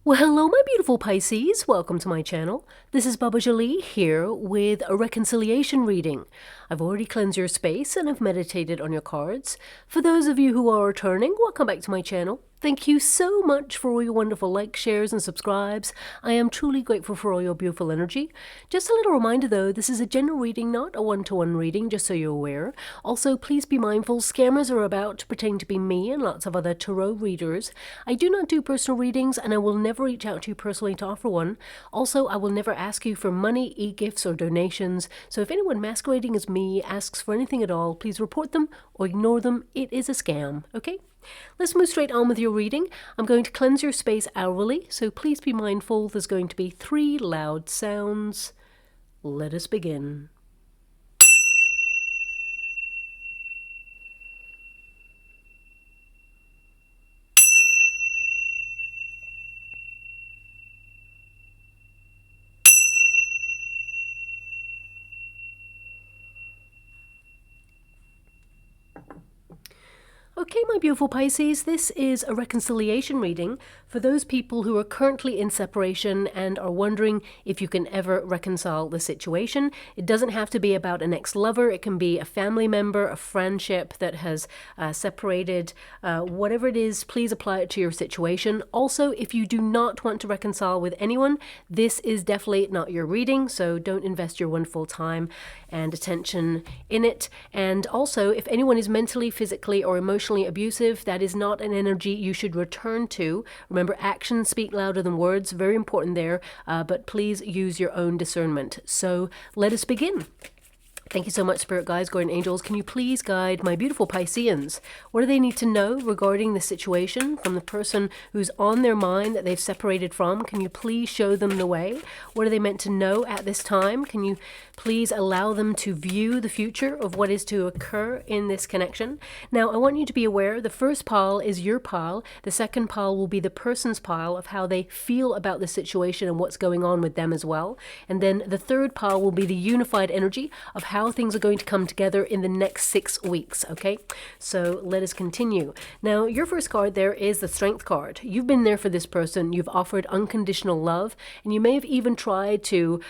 Well, hello, my beautiful Pisces. Welcome to my channel. This is Baba Jolie here with a reconciliation reading. I've already cleansed your space and I've meditated on your cards. For those of you who are returning, welcome back to my channel. Thank you so much for all your wonderful likes, shares, and subscribes. I am truly grateful for all your beautiful energy. Just a little reminder though, this is a general reading, not a one-to-one reading, just so you're aware. Also, please be mindful, scammers are about to pretend to be me and lots of other tarot readers. I do not do personal readings and I will never reach out to you personally to offer one. Also, I will never ask you for money, e-gifts, or donations. So if anyone masquerading as me asks for anything at all, please report them or ignore them. It is a scam, okay? Let's move straight on with your reading. I'm going to cleanse your space hourly, so please be mindful. There's going to be 3 loud sounds. Let us begin. Okay, my beautiful Pisces, this is a reconciliation reading for those people who are currently in separation and are wondering if you can ever reconcile the situation. It doesn't have to be about an ex-lover. It can be a family member, a friendship that has separated. Whatever it is, please apply it to your situation. Also, if you do not want to reconcile with anyone, this is definitely not your reading, so don't invest your wonderful time and attention in it. And also, if anyone is mentally, physically, or emotionally abusive, that is not an energy you should return to. Remember, actions speak louder than words. Very important there, but please use your own discernment. So let us begin. Thank you so much, Spirit Guides, Guardian Angels. Can you please guide my beautiful Pisceans? What do they need to know regarding the situation from the person who's on their mind that they've separated from? Can you please show them the way? What are they meant to know at this time? Can you please allow them to view the future of what is to occur in this connection? Now, I want you to be aware the first pile is your pile. The second pile will be the person's pile of how they feel about the situation and what's going on with them as well. And then the third pile will be the unified energy of how things are going to come together in the next 6 weeks, okay? So let us continue. Now, your first card there is the Strength card. You've been there for this person. You've offered unconditional love, and you may have even tried to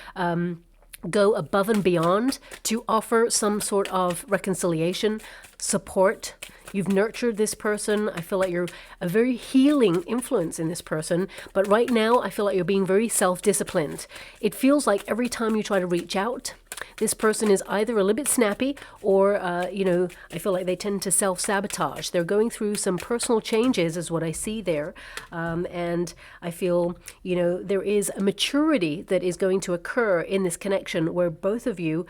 go above and beyond to offer some sort of reconciliation, support. You've nurtured this person. I feel like you're a very healing influence in this person. But right now, I feel like you're being very self-disciplined. It feels like every time you try to reach out, this person is either a little bit snappy or, I feel like they tend to self-sabotage. They're going through some personal changes is what I see there. And I feel, there is a maturity that is going to occur in this connection where both of you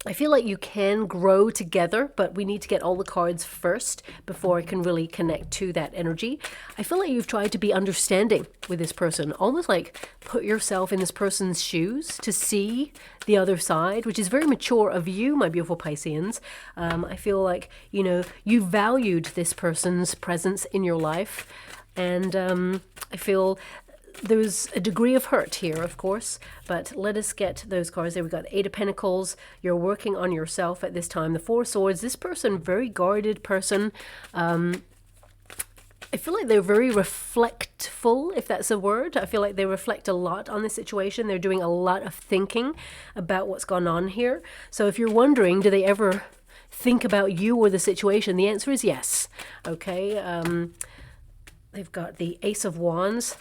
I feel like you can grow together, but we need to get all the cards first before I can really connect to that energy. I feel like you've tried to be understanding with this person, almost like put yourself in this person's shoes to see the other side, which is very mature of you, my beautiful Pisceans. I feel like, you valued this person's presence in your life, and I feel there's a degree of hurt here, of course, but let us get those cards. There we got the 8 of Pentacles. You're working on yourself at this time. The 4 of Swords. This person, very guarded person. I feel like they're very reflectful, if that's a word. I feel like they reflect a lot on the situation. They're doing a lot of thinking about what's gone on here. So if you're wondering, do they ever think about you or the situation? The answer is yes. Okay. They've got the Ace of Wands.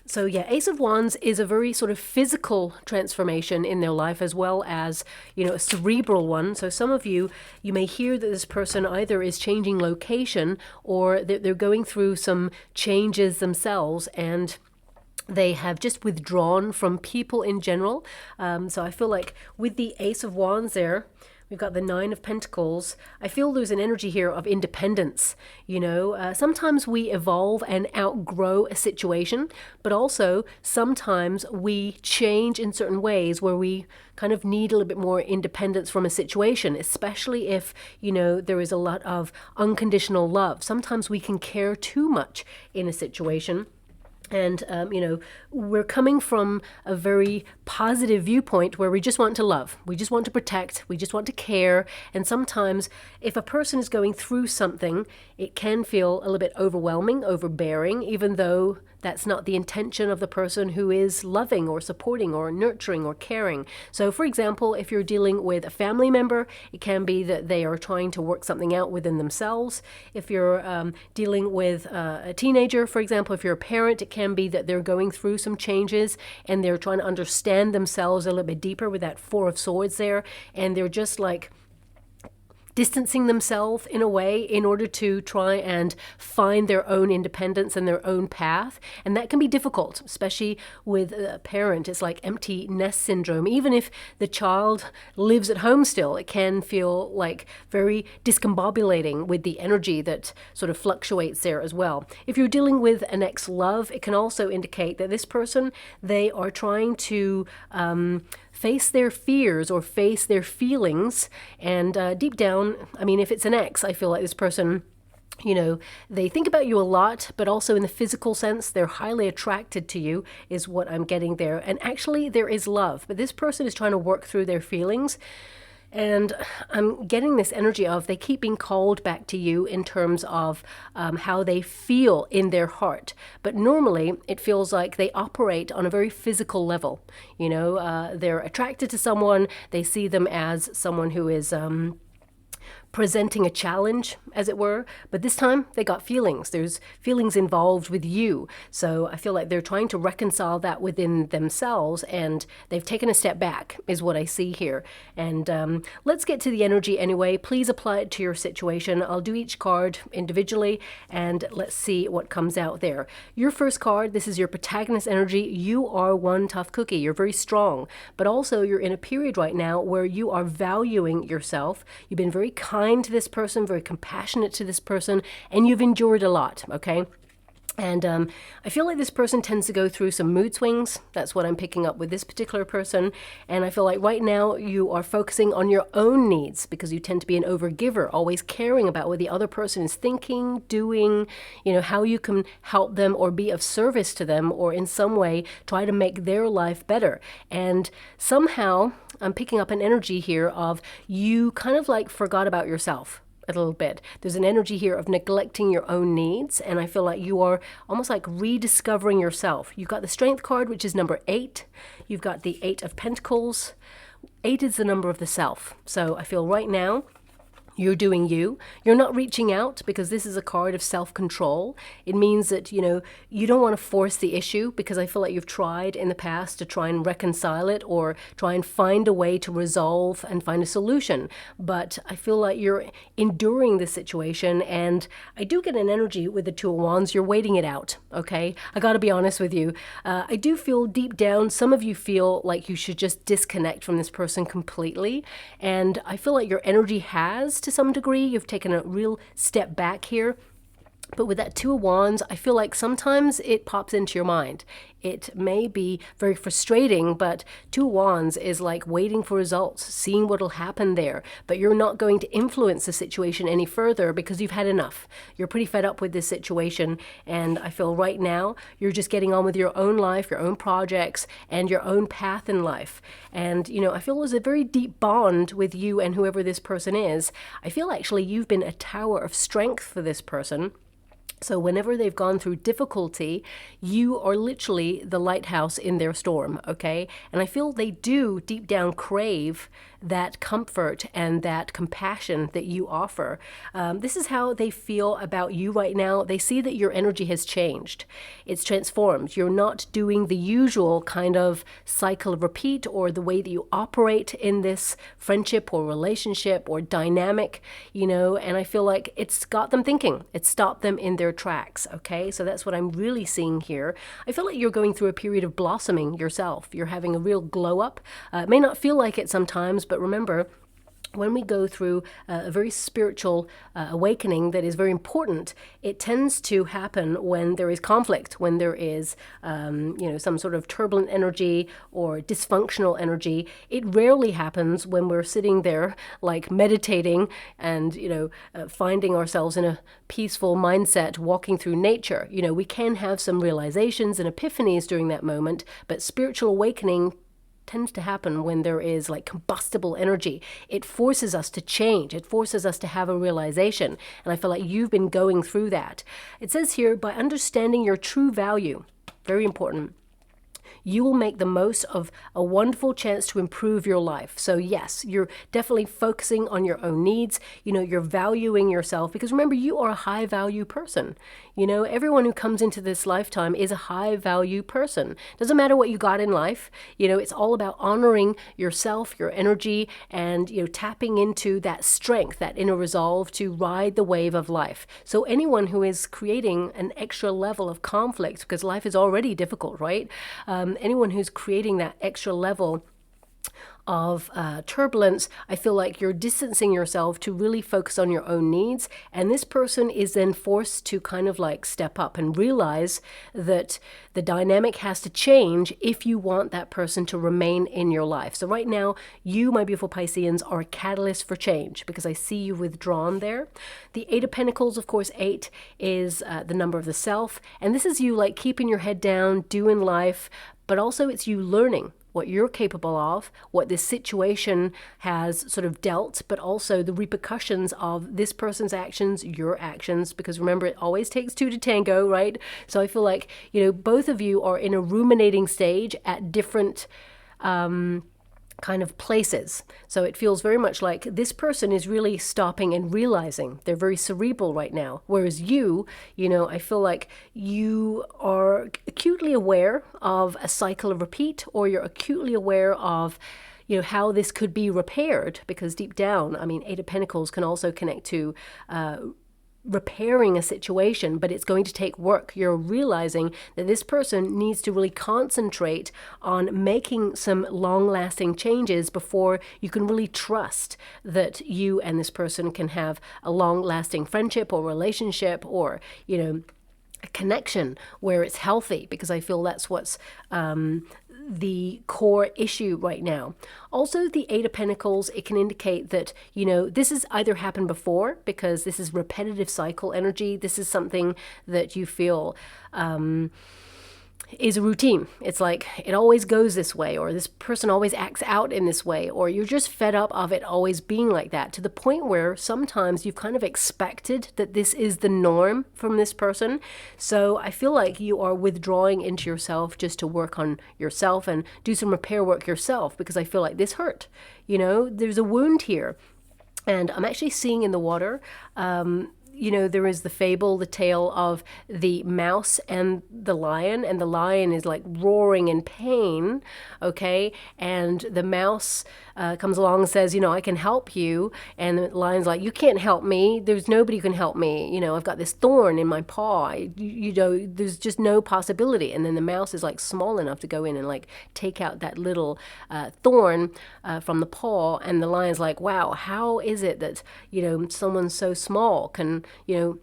So yeah, Ace of Wands is a very sort of physical transformation in their life as well as, a cerebral one. So some of you may hear that this person either is changing location or they're going through some changes themselves and they have just withdrawn from people in general. So I feel like with the Ace of Wands there, we've got the 9 of Pentacles. I feel there's an energy here of independence. Sometimes we evolve and outgrow a situation, but also sometimes we change in certain ways where we kind of need a little bit more independence from a situation, especially if, there is a lot of unconditional love. Sometimes we can care too much in a situation. And, we're coming from a very positive viewpoint where we just want to love. We just want to protect. We just want to care. And sometimes if a person is going through something, it can feel a little bit overwhelming, overbearing, even though That's not the intention of the person who is loving or supporting or nurturing or caring. So for example, if you're dealing with a family member, it can be that they are trying to work something out within themselves. If you're dealing with a teenager, for example, if you're a parent, it can be that they're going through some changes and they're trying to understand themselves a little bit deeper with that Four of Swords there, and they're just like distancing themselves in a way in order to try and find their own independence and their own path. And that can be difficult, especially with a parent. It's like empty nest syndrome. Even if the child lives at home still, it can feel like very discombobulating with the energy that sort of fluctuates there as well. If you're dealing with an ex-love, it can also indicate that this person, they are trying to face their fears or face their feelings. And deep down, I mean, if it's an ex, I feel like this person, you know, they think about you a lot, but also in the physical sense, they're highly attracted to you is what I'm getting there. And actually there is love, but this person is trying to work through their feelings. And I'm getting this energy of they keep being called back to you in terms of how they feel in their heart. But normally it feels like they operate on a very physical level. You know, they're attracted to someone. They see them as someone who is presenting a challenge, as it were, but this time they got feelings. There's feelings involved with you. So I feel like they're trying to reconcile that within themselves, and they've taken a step back, is what I see here. And let's get to the energy anyway. Please apply it to your situation. I'll do each card individually, and let's see what comes out there. Your first card, this is your protagonist energy. You are one tough cookie. You're very strong, but also you're in a period right now where you are valuing yourself. You've been very kind to this person, very compassionate to this person, and you've endured a lot, okay? And I feel like this person tends to go through some mood swings. That's what I'm picking up with this particular person. And I feel like right now you are focusing on your own needs because you tend to be an overgiver, always caring about what the other person is thinking, doing, you know, how you can help them or be of service to them or in some way try to make their life better. And somehow I'm picking up an energy here of you kind of like forgot about yourself a little bit. There's an energy here of neglecting your own needs, and I feel like you are almost like rediscovering yourself. You've got the Strength card, which is number 8. You've got the 8 of Pentacles. 8 is the number of the self. So I feel right now you're doing you. You're not reaching out because this is a card of self-control. It means that, you know, you don't want to force the issue because I feel like you've tried in the past to try and reconcile it or try and find a way to resolve and find a solution. But I feel like you're enduring this situation, and I do get an energy with the Two of Wands. You're waiting it out, okay? I got to be honest with you. I do feel deep down, some of you feel like you should just disconnect from this person completely. And I feel like your energy has, to some degree, you've taken a real step back here. But with that Two of Wands, I feel like sometimes it pops into your mind. It may be very frustrating, but Two of Wands is like waiting for results, seeing what will happen there. But you're not going to influence the situation any further because you've had enough. You're pretty fed up with this situation. And I feel right now you're just getting on with your own life, your own projects, and your own path in life. And, you know, I feel there's a very deep bond with you and whoever this person is. I feel actually you've been a tower of strength for this person. So whenever they've gone through difficulty, you are literally the lighthouse in their storm, okay? And I feel they do deep down crave that comfort and that compassion that you offer. This is how they feel about you right now. They see that your energy has changed. It's transformed. You're not doing the usual kind of cycle of repeat or the way that you operate in this friendship or relationship or dynamic, you know, and I feel like it's got them thinking. It's stopped them in their tracks, okay? So that's what I'm really seeing here. I feel like you're going through a period of blossoming yourself. You're having a real glow up. It may not feel like it sometimes, but remember, when we go through a very spiritual awakening that is very important, it tends to happen when there is conflict, when there is, you know, some sort of turbulent energy or dysfunctional energy. It rarely happens when we're sitting there like meditating and, you know, finding ourselves in a peaceful mindset, walking through nature. You know, we can have some realizations and epiphanies during that moment, but spiritual awakening tends to happen when there is like combustible energy. It forces us to change. It forces us to have a realization. And I feel like you've been going through that. It says here, by understanding your true value, very important, you will make the most of a wonderful chance to improve your life. So yes, you're definitely focusing on your own needs. You know, you're valuing yourself, because remember, you are a high value person. You know, everyone who comes into this lifetime is a high value person. Doesn't matter what you got in life. You know, it's all about honoring yourself, your energy, and, you know, tapping into that strength, that inner resolve to ride the wave of life. So anyone who is creating an extra level of conflict, because life is already difficult, right? Anyone who's creating that extra level of turbulence, I feel like you're distancing yourself to really focus on your own needs. And this person is then forced to kind of like step up and realize that the dynamic has to change if you want that person to remain in your life. So right now, you, my beautiful Pisceans, are a catalyst for change, because I see you withdrawn there. The Eight of Pentacles, of course, 8 is the number of the self. And this is you like keeping your head down, doing life, but also it's you learning what you're capable of, what this situation has sort of dealt, but also the repercussions of this person's actions, your actions, because remember, it always takes two to tango, right? So I feel like, you know, both of you are in a ruminating stage at different kind of places. So it feels very much like this person is really stopping and realizing. They're very cerebral right now. Whereas you know, I feel like you are acutely aware of a cycle of repeat, or you're acutely aware of, you know, how this could be repaired, because deep down, I mean, Eight of Pentacles can also connect to repairing a situation, but it's going to take work. You're realizing that this person needs to really concentrate on making some long-lasting changes before you can really trust that you and this person can have a long-lasting friendship or relationship, or, you know, a connection where it's healthy, because I feel that's what's the core issue right now. Also, the Eight of Pentacles, it can indicate that, you know, this has either happened before, because this is repetitive cycle energy. This is something that you feel is a routine. It's like it always goes this way, or this person always acts out in this way, or you're just fed up of it always being like that, to the point where sometimes you've kind of expected that this is the norm from this person. So I feel like you are withdrawing into yourself just to work on yourself and do some repair work yourself, because I feel like this hurt. You know, there's a wound here. And I'm actually seeing in the water, you know, there is the fable, the tale of the mouse and the lion is like roaring in pain, okay? And the mouse comes along and says, you know, I can help you. And the lion's like, you can't help me. There's nobody who can help me. You know, I've got this thorn in my paw. You know, there's just no possibility. And then the mouse is like small enough to go in and like take out that little thorn from the paw. And the lion's like, wow, how is it that, you know, someone so small can, you know,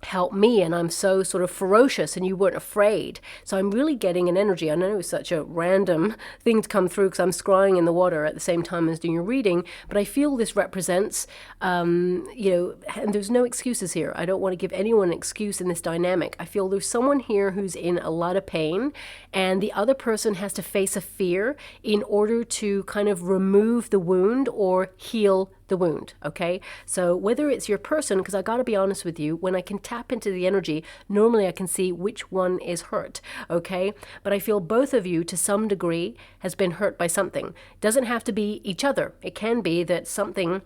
help me, and I'm so sort of ferocious and you weren't afraid. So I'm really getting an energy. I know it's such a random thing to come through because I'm scrying in the water at the same time as doing your reading, but I feel this represents, you know, and there's no excuses here. I don't want to give anyone an excuse in this dynamic. I feel there's someone here who's in a lot of pain, and the other person has to face a fear in order to kind of remove the wound or heal the wound, okay? So whether it's your person, because I got to be honest with you, when I can tap into the energy, normally I can see which one is hurt, okay? But I feel both of you to some degree has been hurt by something. It doesn't have to be each other. It can be that something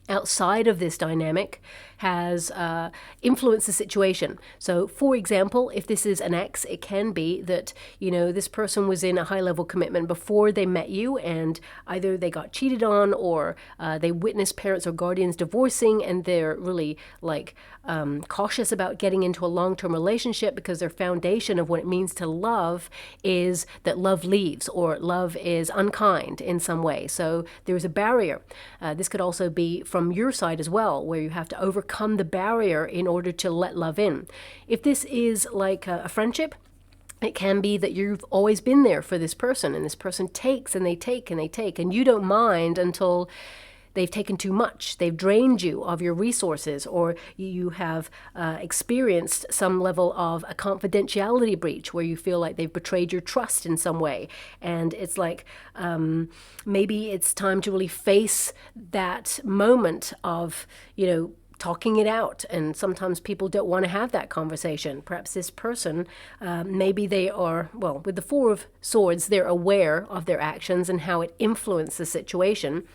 outside of this dynamic has influenced the situation. So for example, if this is an ex, it can be that, you know, this person was in a high level commitment before they met you, and either they got cheated on, or they witnessed parents or guardians divorcing, and they're really like cautious about getting into a long-term relationship because their foundation of what it means to love is that love leaves, or love is unkind in some way. So there's a barrier. This could also be from your side as well, where you have to overcome the barrier in order to let love in. If this is like a friendship, it can be that you've always been there for this person, and this person takes and they take and they take, and you don't mind until they've taken too much, they've drained you of your resources, or you have experienced some level of a confidentiality breach where you feel like they've betrayed your trust in some way. And it's like maybe it's time to really face that moment of, talking it out. And sometimes people don't want to have that conversation. Perhaps this person, maybe they are, well, with the Four of Swords, they're aware of their actions and how it influences the situation.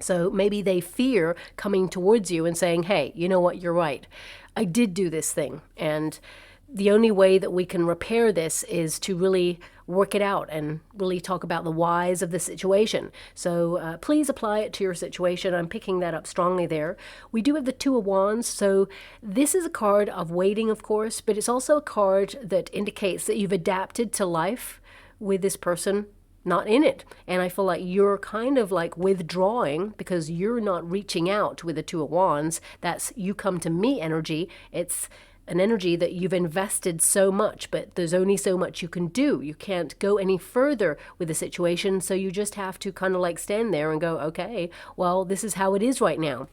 So maybe they fear coming towards you and saying, hey, you know what, you're right. I did do this thing. And the only way that we can repair this is to really work it out and really talk about the whys of the situation. So please apply it to your situation. I'm picking that up strongly there. We do have the Two of Wands. So this is a card of waiting, of course, but it's also a card that indicates that you've adapted to life with this person not in it. And I feel like you're kind of like withdrawing because you're not reaching out with the Two of Wands. That's you come to me energy. It's an energy that you've invested so much, but there's only so much you can do. You can't go any further with the situation, so you just have to kind of like stand there and go, okay, well, this is how it is right now.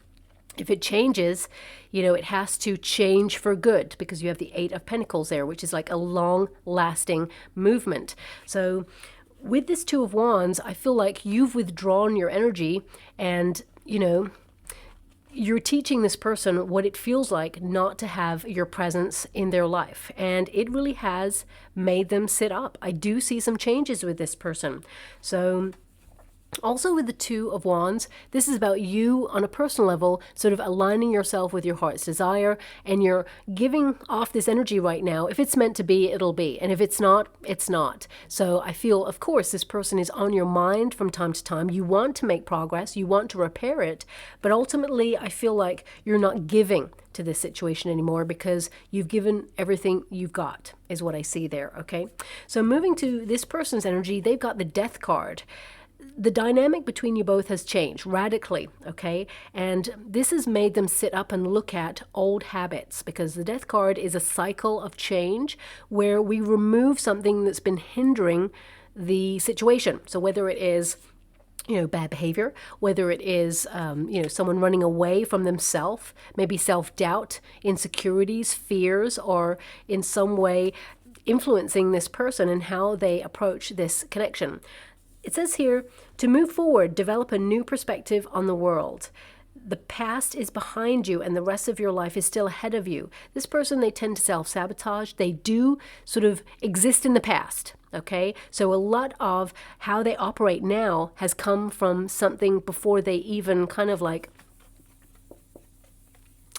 If it changes, it has to change for good, because you have the Eight of Pentacles there, which is like a long-lasting movement. So with this Two of Wands, I feel like you've withdrawn your energy and, you're teaching this person what it feels like not to have your presence in their life. And it really has made them sit up. I do see some changes with this person. So also with the Two of Wands, this is about you on a personal level, sort of aligning yourself with your heart's desire, and you're giving off this energy right now. If it's meant to be, it'll be. And if it's not, it's not. So I feel, of course, this person is on your mind from time to time. You want to make progress, you want to repair it, but ultimately I feel like you're not giving to this situation anymore because you've given everything you've got, is what I see there, okay? So moving to this person's energy, they've got the Death card. The dynamic between you both has changed radically, okay? And this has made them sit up and look at old habits, because the Death card is a cycle of change where we remove something that's been hindering the situation. So whether it is bad behavior, whether it is, someone running away from themselves, maybe self-doubt, insecurities, fears, or in some way influencing this person and how they approach this connection. It says here, to move forward, develop a new perspective on the world. The past is behind you and the rest of your life is still ahead of you. This person, they tend to self-sabotage. They do sort of exist in the past, okay? So a lot of how they operate now has come from something before they even kind of like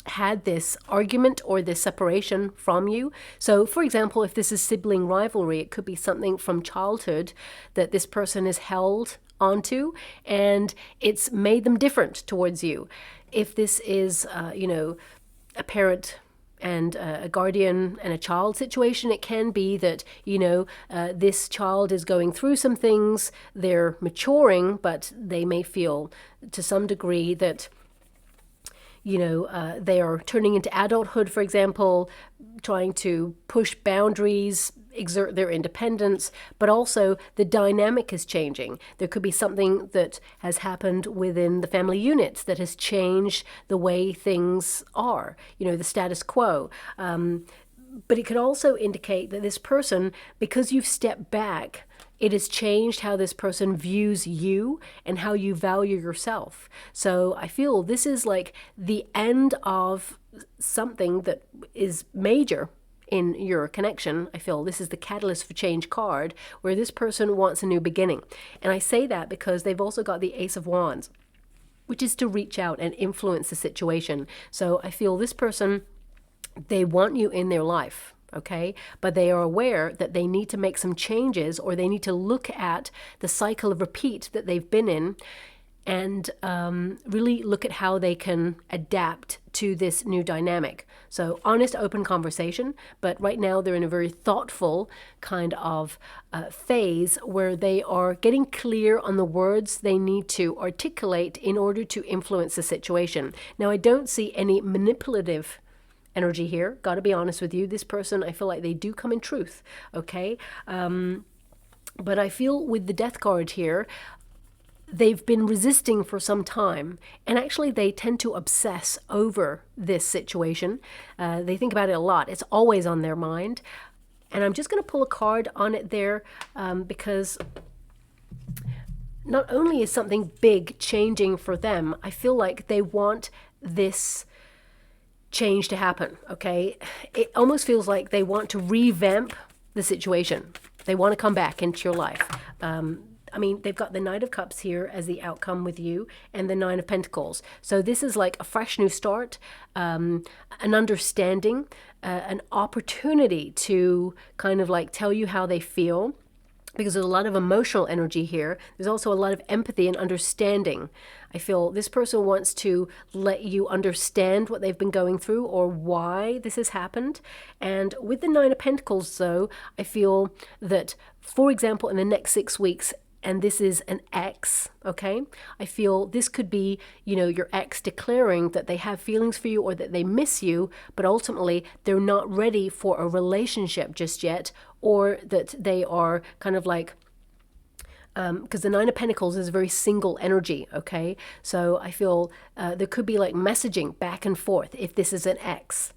had this argument or this separation from you. So for example, if this is sibling rivalry, it could be something from childhood that this person is held onto and it's made them different towards you. If this is, a parent and a guardian and a child situation, it can be that, this child is going through some things, they're maturing, but they may feel to some degree that they are turning into adulthood, for example, trying to push boundaries, exert their independence, but also the dynamic is changing. There could be something that has happened within the family unit that has changed the way things are, the status quo. But it could also indicate that this person, because you've stepped back, it has changed how this person views you and how you value yourself. So I feel this is like the end of something that is major in your connection. I feel this is the Catalyst for Change card, where this person wants a new beginning. And I say that because they've also got the Ace of Wands, which is to reach out and influence the situation. So I feel this person, they want you in their life. Okay, but they are aware that they need to make some changes, or they need to look at the cycle of repeat that they've been in and really look at how they can adapt to this new dynamic. So honest, open conversation, but right now they're in a very thoughtful kind of phase where they are getting clear on the words they need to articulate in order to influence the situation. Now, I don't see any manipulative energy here. Got to be honest with you. This person, I feel like they do come in truth. Okay. But I feel with the Death card here, they've been resisting for some time, and actually they tend to obsess over this situation. They think about it a lot. It's always on their mind. And I'm just going to pull a card on it there because not only is something big changing for them, I feel like they want this change to happen, okay? It almost feels like they want to revamp the situation. They want to come back into your life. I mean, they've got the Knight of Cups here as the outcome with you and the Nine of Pentacles. So this is like a fresh new start, an understanding, an opportunity to kind of like tell you how they feel, because there's a lot of emotional energy here. There's also a lot of empathy and understanding. I feel this person wants to let you understand what they've been going through or why this has happened. And with the Nine of Pentacles, though, I feel that, for example, in the next 6 weeks, and this is an ex, okay? I feel this could be, you know, your ex declaring that they have feelings for you or that they miss you, but ultimately they're not ready for a relationship just yet, or that they are kind of like, because the Nine of Pentacles is a very single energy, okay? So I feel there could be like messaging back and forth if this is an ex.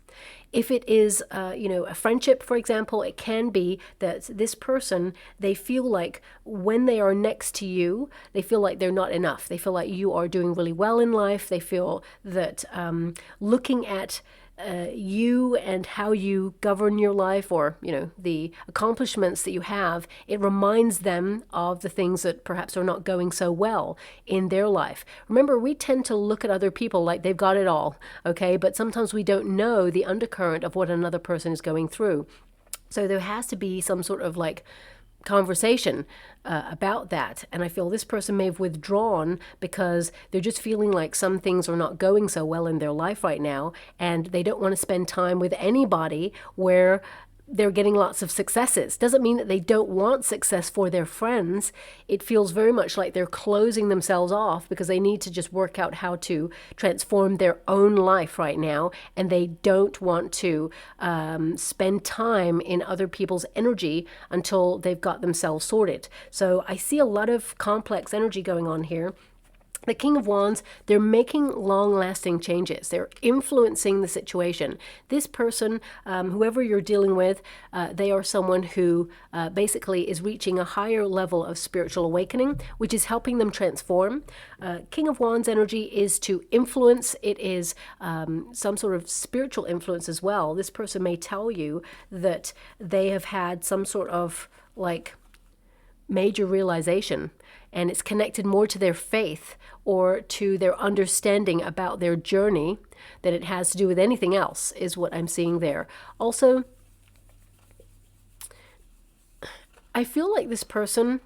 If it is, you know, a friendship, for example, it can be that this person, they feel like when they are next to you, they feel like they're not enough. They feel like you are doing really well in life. They feel that looking at you and how you govern your life, or, you know, the accomplishments that you have, it reminds them of the things that perhaps are not going so well in their life. Remember, we tend to look at other people like they've got it all, okay? But sometimes we don't know the undercurrent of what another person is going through. So there has to be some sort of like conversation about that. And I feel this person may have withdrawn because they're just feeling like some things are not going so well in their life right now, and they don't want to spend time with anybody where they're getting lots of successes. Doesn't mean that they don't want success for their friends. It feels very much like they're closing themselves off because they need to just work out how to transform their own life right now, and they don't want to spend time in other people's energy until they've got themselves sorted. So I see a lot of complex energy going on here. The King of Wands, they're making long-lasting changes. They're influencing the situation. This person, whoever you're dealing with, they are someone who basically is reaching a higher level of spiritual awakening, which is helping them transform. King of Wands energy is to influence. It is some sort of spiritual influence as well. This person may tell you that they have had some sort of like major realization, and it's connected more to their faith or to their understanding about their journey than it has to do with anything else, is what I'm seeing there. Also, I feel like this person,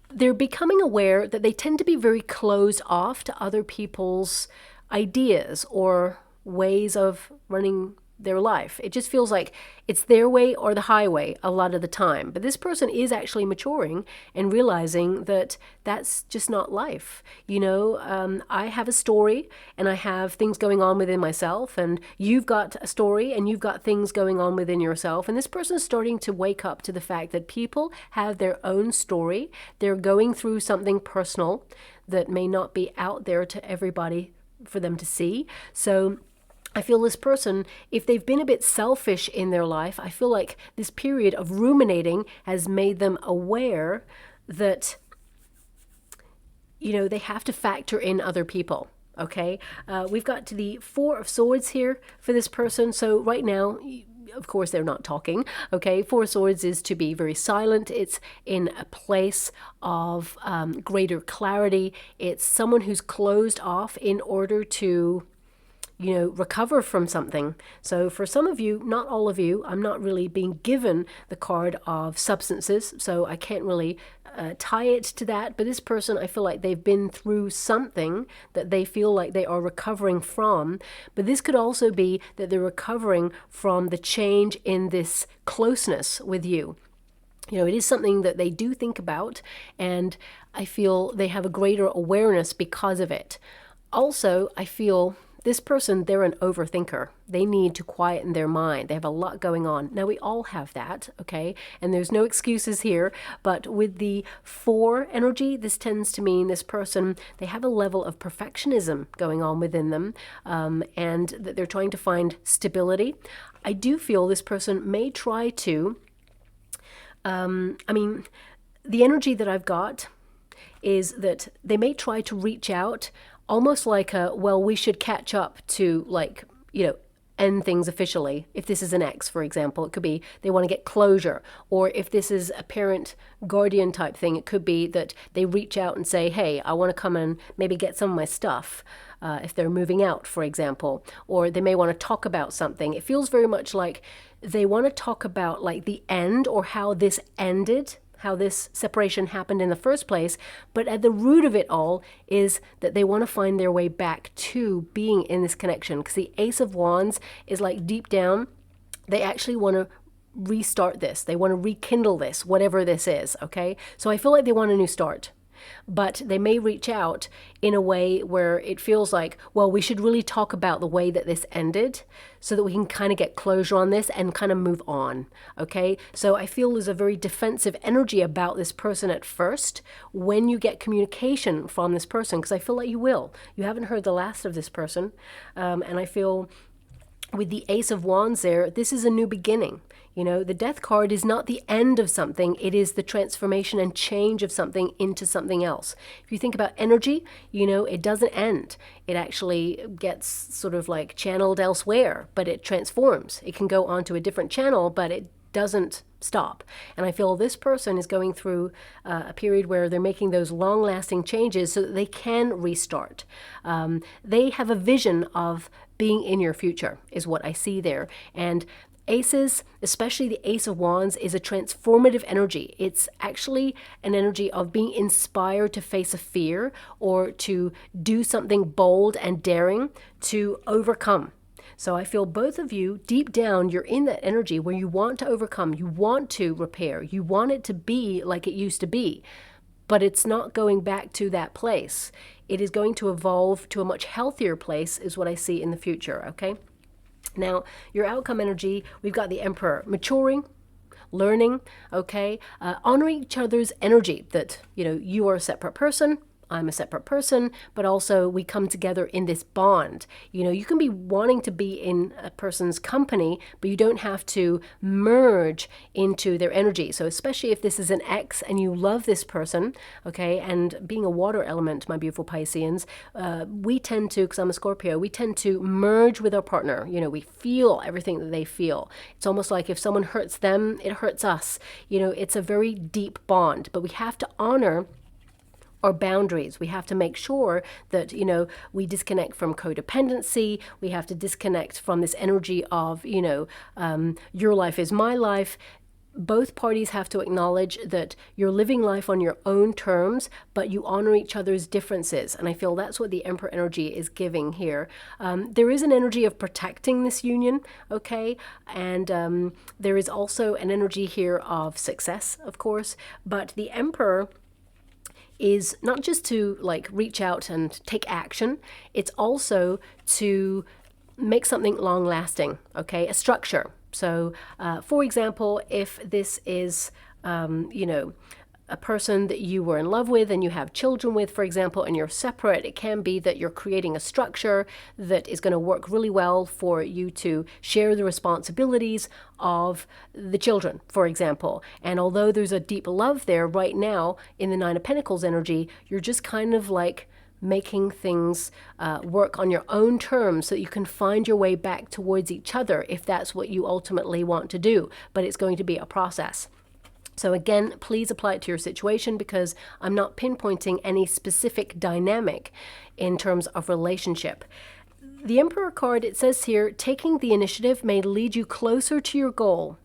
they're becoming aware that they tend to be very closed off to other people's ideas or ways of running their life. It just feels like it's their way or the highway a lot of the time. But this person is actually maturing and realizing that that's just not life. You know, I have a story and I have things going on within myself, and you've got a story and you've got things going on within yourself. And this person is starting to wake up to the fact that people have their own story. They're going through something personal that may not be out there to everybody for them to see. So I feel this person, if they've been a bit selfish in their life, I feel like this period of ruminating has made them aware that, you know, they have to factor in other people, okay? We've got to the Four of Swords here for this person. So right now, of course, they're not talking, okay? Four of Swords is to be very silent. It's in a place of greater clarity. It's someone who's closed off in order to, you know, recover from something. So for some of you, not all of you, I'm not really being given the card of substances, so I can't really tie it to that. But this person, I feel like they've been through something that they feel like they are recovering from. But this could also be that they're recovering from the change in this closeness with you. You know, it is something that they do think about, and I feel they have a greater awareness because of it. Also, I feel this person, they're an overthinker. They need to quieten their mind. They have a lot going on. Now, we all have that, okay? And there's no excuses here. But with the 4 energy, this tends to mean this person, they have a level of perfectionism going on within them, and that they're trying to find stability. I do feel this person may try to, the energy that I've got is that they may try to reach out almost like we should catch up to, like, end things officially. If this is an ex, for example, it could be they want to get closure. Or if this is a parent guardian type thing, it could be that they reach out and say, hey, I want to come and maybe get some of my stuff. If they're moving out, for example, or they may want to talk about something. It feels very much like they want to talk about like the end or how this ended, how this separation happened in the first place. But at the root of it all is that they want to find their way back to being in this connection. Because the Ace of Wands is like deep down, they actually want to restart this. They want to rekindle this, whatever this is, okay? So I feel like they want a new start. But they may reach out in a way where it feels like, well, we should really talk about the way that this ended so that we can kind of get closure on this and kind of move on, okay? So I feel there's a very defensive energy about this person at first when you get communication from this person, because I feel like you will. You haven't heard the last of this person, and I feel with the Ace of Wands there, this is a new beginning. The Death card is not the end of something. It is the transformation and change of something into something else. If you think about energy, it doesn't end. It actually gets sort of like channeled elsewhere, but it transforms. It can go onto a different channel, but it doesn't stop. And I feel this person is going through a period where they're making those long-lasting changes so that they can restart. They have a vision of being in your future, is what I see there. And Aces, especially the Ace of Wands, is a transformative energy. It's actually an energy of being inspired to face a fear or to do something bold and daring to overcome. So I feel both of you, deep down, you're in that energy where you want to overcome, you want to repair, you want it to be like it used to be. But it's not going back to that place. It is going to evolve to a much healthier place, is what I see in the future, okay? Now, your outcome energy, we've got the Emperor, maturing, learning, okay? Honoring each other's energy, that, you are a separate person, I'm a separate person, but also we come together in this bond. You can be wanting to be in a person's company, but you don't have to merge into their energy. So especially if this is an ex and you love this person, okay, and being a water element, my beautiful Pisceans, we tend to, because I'm a Scorpio, we tend to merge with our partner. We feel everything that they feel. It's almost like if someone hurts them, it hurts us. It's a very deep bond, but we have to honor our boundaries. We have to make sure that, we disconnect from codependency. We have to disconnect from this energy of, your life is my life. Both parties have to acknowledge that you're living life on your own terms, but you honor each other's differences. And I feel that's what the Emperor energy is giving here. There is an energy of protecting this union, okay? And there is also an energy here of success, of course. But the Emperor is not just to reach out and take action, it's also to make something long lasting, okay? A structure. So, for example, if this is, a person that you were in love with and you have children with, for example, and you're separate, it can be that you're creating a structure that is going to work really well for you to share the responsibilities of the children, for example. And although there's a deep love there right now in the Nine of Pentacles energy, you're just kind of making things work on your own terms so that you can find your way back towards each other if that's what you ultimately want to do. But it's going to be a process. So again, please apply it to your situation because I'm not pinpointing any specific dynamic in terms of relationship. The Emperor card, it says here, taking the initiative may lead you closer to your goal,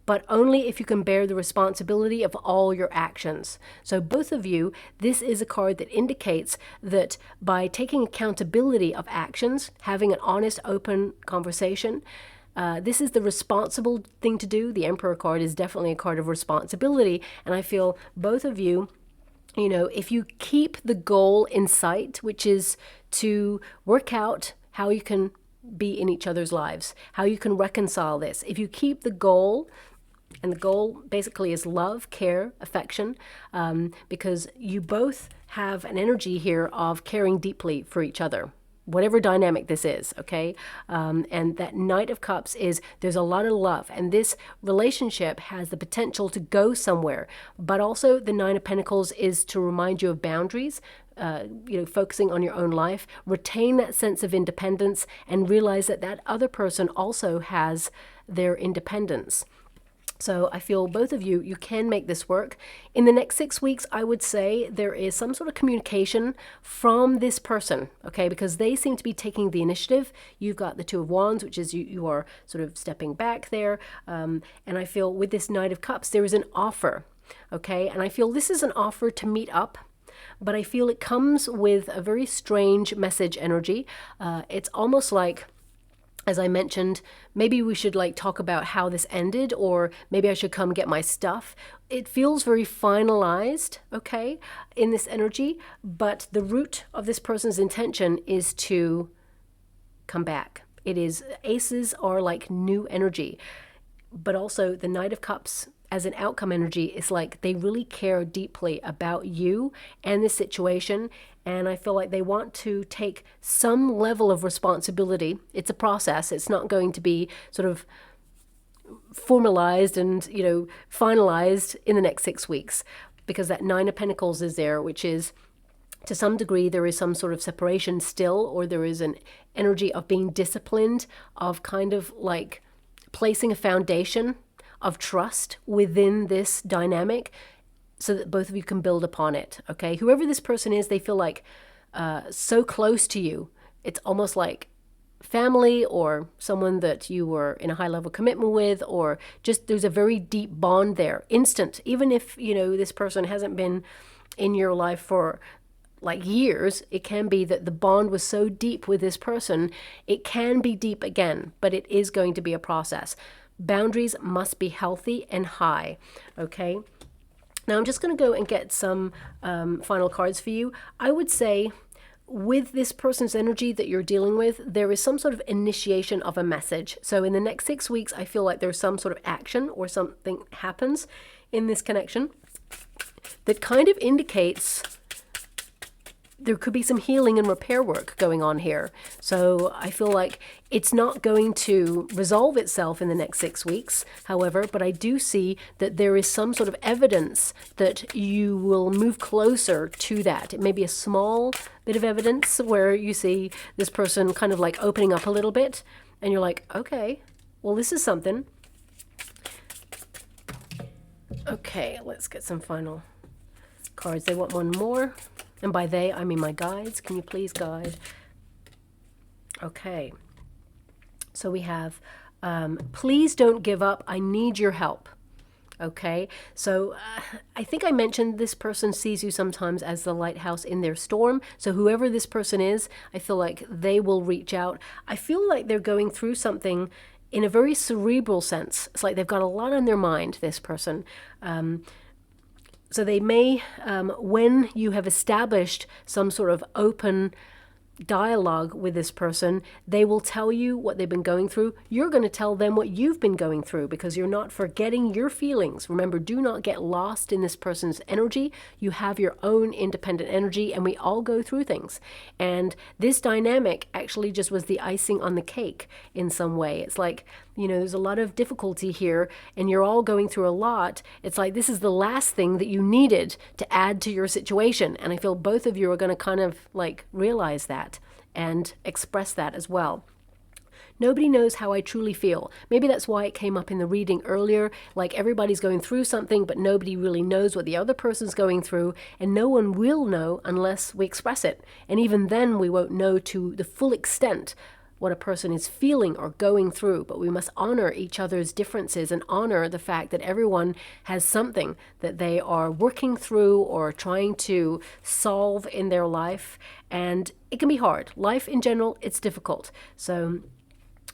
but only if you can bear the responsibility of all your actions. So both of you, this is a card that indicates that by taking accountability of actions, having an honest, open conversation, this is the responsible thing to do. The Emperor card is definitely a card of responsibility. And I feel both of you, if you keep the goal in sight, which is to work out how you can be in each other's lives, how you can reconcile this. If you keep the goal, and the goal basically is love, care, affection, because you both have an energy here of caring deeply for each other, whatever dynamic this is, okay? And that Knight of Cups is, there's a lot of love, and this relationship has the potential to go somewhere. But also the Nine of Pentacles is to remind you of boundaries, focusing on your own life, retain that sense of independence, and realize that that other person also has their independence. So I feel both of you can make this work. In the next 6 weeks, I would say there is some sort of communication from this person, okay? Because they seem to be taking the initiative. You've got the Two of Wands, which is you are sort of stepping back there. And I feel with this Knight of Cups, there is an offer, okay? And I feel this is an offer to meet up. But I feel it comes with a very strange message energy. It's almost like, as I mentioned, maybe we should talk about how this ended, or maybe I should come get my stuff. It feels very finalized, okay, in this energy, but the root of this person's intention is to come back. It is, aces are like new energy, but also the Knight of Cups as an outcome energy is like they really care deeply about you and the situation. And I feel like they want to take some level of responsibility. It's a process. It's not going to be sort of formalized and, finalized in the next 6 weeks, because that Nine of Pentacles is there, which is, to some degree, there is some sort of separation still, or there is an energy of being disciplined, of kind of like placing a foundation of trust within this dynamic so that both of you can build upon it, okay? Whoever this person is, they feel like so close to you. It's almost like family, or someone that you were in a high-level commitment with, or just there's a very deep bond there, instant. Even if, this person hasn't been in your life for years, it can be that the bond was so deep with this person, it can be deep again, but it is going to be a process. Boundaries must be healthy and high, okay? Now I'm just going to go and get some final cards for you. I would say with this person's energy that you're dealing with, there is some sort of initiation of a message. So in the next 6 weeks, I feel like there's some sort of action or something happens in this connection that kind of indicates there could be some healing and repair work going on here. So I feel like it's not going to resolve itself in the next 6 weeks, however, but I do see that there is some sort of evidence that you will move closer to that. It may be a small bit of evidence where you see this person kind of opening up a little bit, and you're like, okay, well, this is something. Okay, let's get some final cards. They want one more. And by they, I mean my guides. Can you please guide? Okay. So we have, please don't give up. I need your help. Okay. So I think I mentioned this person sees you sometimes as the lighthouse in their storm. So whoever this person is, I feel like they will reach out. I feel like they're going through something in a very cerebral sense. It's like they've got a lot on their mind, this person. So they may, when you have established some sort of open dialogue with this person, they will tell you what they've been going through. You're going to tell them what you've been going through, because you're not forgetting your feelings. Remember, do not get lost in this person's energy. You have your own independent energy, and we all go through things. And this dynamic actually just was the icing on the cake in some way. It's like, there's a lot of difficulty here, and you're all going through a lot. It's like this is the last thing that you needed to add to your situation. And I feel both of you are going to kind of realize that and express that as well. Nobody knows how I truly feel. Maybe that's why it came up in the reading earlier. Everybody's going through something, but nobody really knows what the other person's going through, and no one will know unless we express it. And even then, we won't know to the full extent what a person is feeling or going through, but we must honor each other's differences and honor the fact that everyone has something that they are working through or trying to solve in their life, and it can be hard. Life in general, it's difficult. So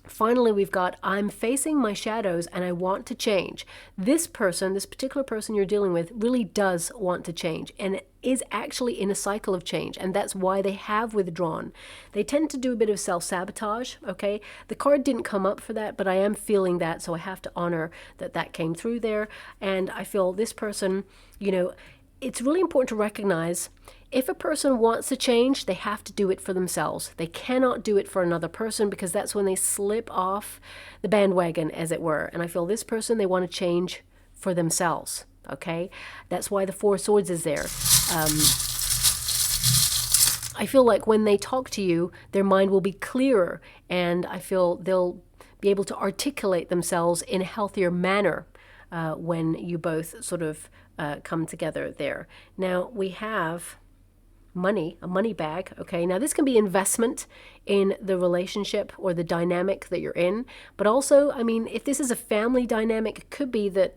Finally, we've got, I'm facing my shadows and I want to change. This person, this particular person you're dealing with, really does want to change and is actually in a cycle of change. And that's why they have withdrawn. They tend to do a bit of self-sabotage, okay? The card didn't come up for that, but I am feeling that, so I have to honor that that came through there. And I feel this person, you know, it's really important to recognize if a person wants to change, they have to do it for themselves. They cannot do it for another person, because that's when they slip off the bandwagon, as it were. And I feel this person, they want to change for themselves, okay? That's why the Four of Swords is there. I feel like when they talk to you, their mind will be clearer, and I feel they'll be able to articulate themselves in a healthier manner when you both sort of come together there. Now we have money, a money bag, okay? Now this can be investment in the relationship or the dynamic that you're in, but also, I mean, if this is a family dynamic, it could be that,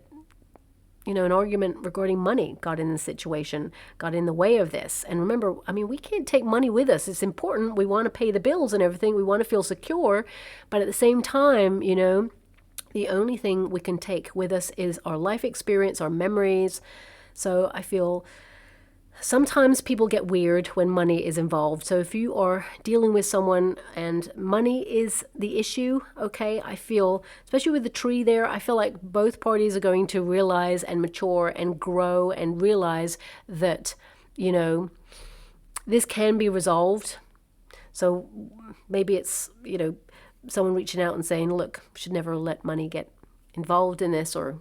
you know, an argument regarding money got in the situation, got in the way of this. And remember, I mean, we can't take money with us. It's important. We want to pay the bills and everything. We want to feel secure, but at the same time, you know, the only thing we can take with us is our life experience, our memories. So I feel sometimes people get weird when money is involved. So if you are dealing with someone and money is the issue, okay, I feel, especially with the tree there, I feel like both parties are going to realize and mature and grow and realize that, you know, this can be resolved. So maybe it's, you know, someone reaching out and saying, look, should never let money get involved in this or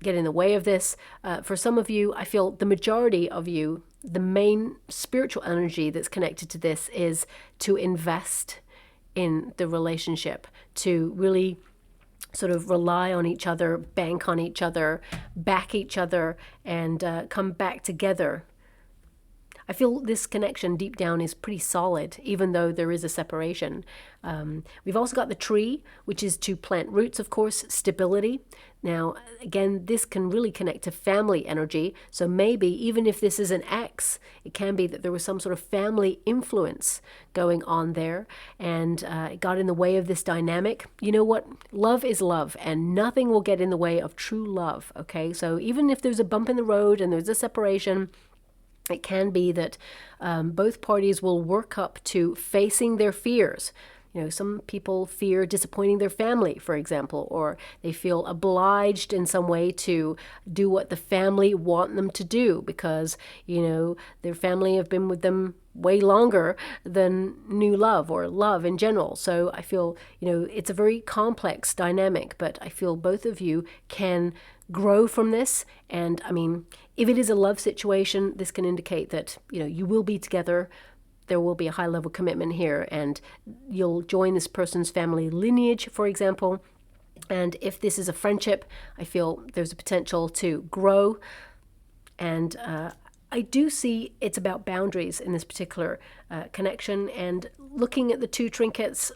get in the way of this. For some of you, I feel the majority of you, the main spiritual energy that's connected to this is to invest in the relationship, to really sort of rely on each other, bank on each other, back each other, and come back together. I feel this connection deep down is pretty solid, even though there is a separation. We've also got the tree, which is to plant roots, of course, stability. Now, again, this can really connect to family energy. So maybe even if this is an ex, it can be that there was some sort of family influence going on there, and it got in the way of this dynamic. You know what? Love is love, and nothing will get in the way of true love, okay? So even if there's a bump in the road and there's a separation, it can be that both parties will work up to facing their fears. You know, some people fear disappointing their family, for example, or they feel obliged in some way to do what the family want them to do because, you know, their family have been with them way longer than new love or love in general. So I feel, you know, it's a very complex dynamic, but I feel both of you can grow from this. And I mean, if it is a love situation, this can indicate that, you know, you will be together. There will be a high level commitment here, and you'll join this person's family lineage, for example. And if this is a friendship, I feel there's a potential to grow. And I do see it's about boundaries in this particular connection. And looking at the two trinkets,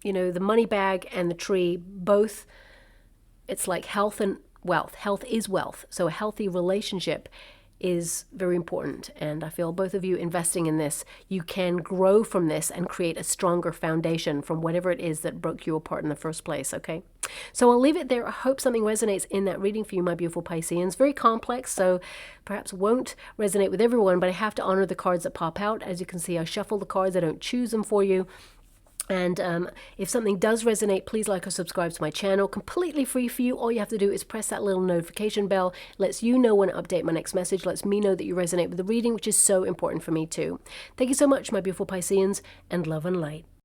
you know, the money bag and the tree, both, it's like health and wealth. Health is wealth. So a healthy relationship is very important, and I feel both of you investing in this, you can grow from this and create a stronger foundation from whatever it is that broke you apart in the first place, okay? So I'll leave it there. I hope something resonates in that reading for you, my beautiful Pisceans. Very complex, so perhaps won't resonate with everyone, but I have to honor the cards that pop out. As you can see, I shuffle the cards. I don't choose them for you. And if something does resonate, please like or subscribe to my channel. Completely free for you. All you have to do is press that little notification bell. Lets you know when I update my next message. Lets me know that you resonate with the reading, which is so important for me too. Thank you so much, my beautiful Pisceans, and love and light.